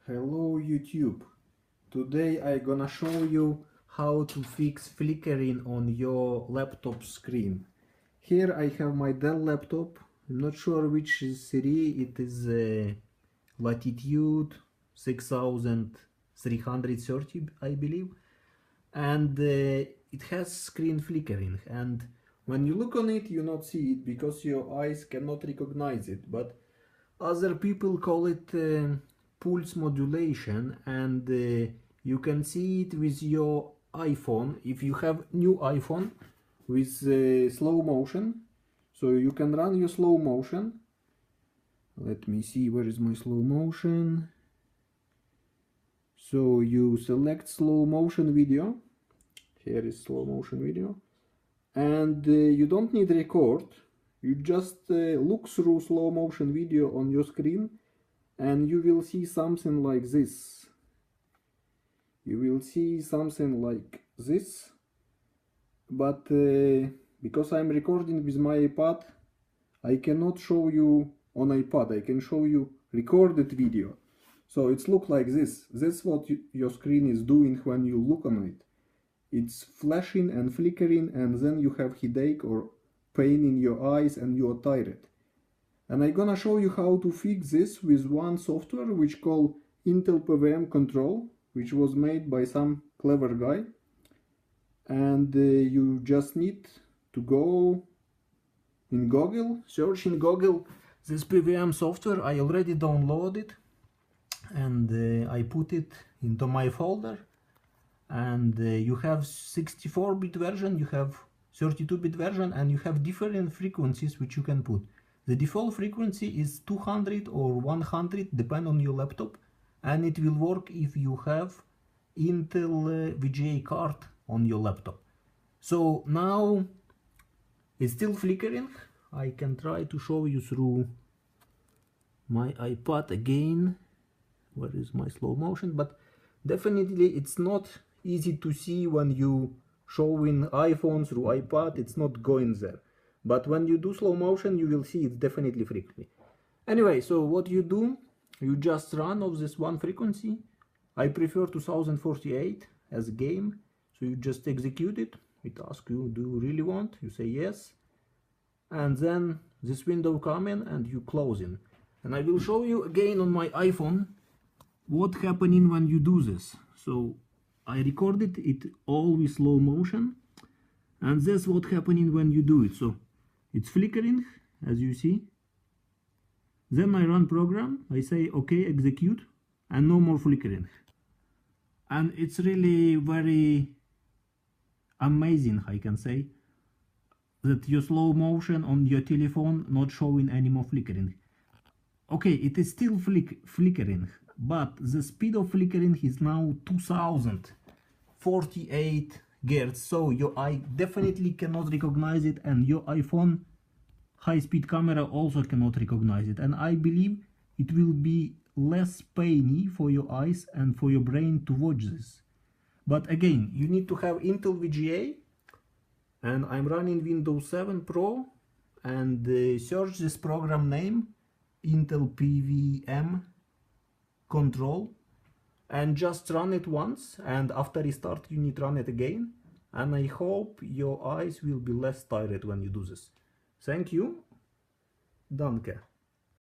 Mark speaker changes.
Speaker 1: Hello YouTube. Today I gonna show you how to fix flickering on your laptop screen. Here I have my Dell laptop. I'm not sure which series. It is Latitude 6330, I believe, and it has screen flickering, and when you look on it you not see it because your eyes cannot recognize it, but other people call it pulse modulation, and you can see it with your iPhone. If you have new iPhone with slow motion, so you can run your slow motion. Let me see, where is my slow motion? So you select slow motion video. Here is slow motion video, and you don't need record. You just look through slow motion video on your screen and you will see something like this. You will see something like this, but because I'm recording with my iPad, I cannot show you on iPad. I can show you recorded video. So it's look like this. That's what your screen is doing when you look on it. It's flashing and flickering, and then you have headache or pain in your eyes and you are tired. And I'm gonna show you how to fix this with one software which called IntelPWMcontrol, which was made by some clever guy. And you just need to go in Google, search in Google this PWM software. I already downloaded and I put it into my folder. And you have 64-bit version, you have 32-bit version, and you have different frequencies which you can put. The default frequency is 200 or 100, depend on your laptop, and it will work if you have Intel VGA card on your laptop. So now it's still flickering. I can try to show you through my iPad again. Where is my slow motion? But definitely it's not easy to see when you showing iPhone through iPad. It's not going there, but when you do slow motion you will see it's definitely flickering. Anyway, so what you do, you just run off this one frequency. I prefer 2048 as a game, so you just execute it. It asks you, do you really want? You say yes, and then this window come in and you close in. And I will show you again on my iPhone what happening when you do this. So I recorded it all with slow motion, and that's what happening when you do it. So it's flickering, as you see. Then I run program, I say okay, execute, and no more flickering. And it's really very amazing, I can say, that your slow motion on your telephone not showing any more flickering. Okay, it is still flickering, but the speed of flickering is now 2048 Hz, so your eye definitely cannot recognize it, and your iPhone high-speed camera also cannot recognize it. And I believe it will be less painy for your eyes and for your brain to watch this. But again, you need to have Intel VGA, and I'm running Windows 7 Pro, and search this program name IntelPWMcontrol, and just run it once, and after restart you need to run it again, and I hope your eyes will be less tired when you do this. Thank you. Danke.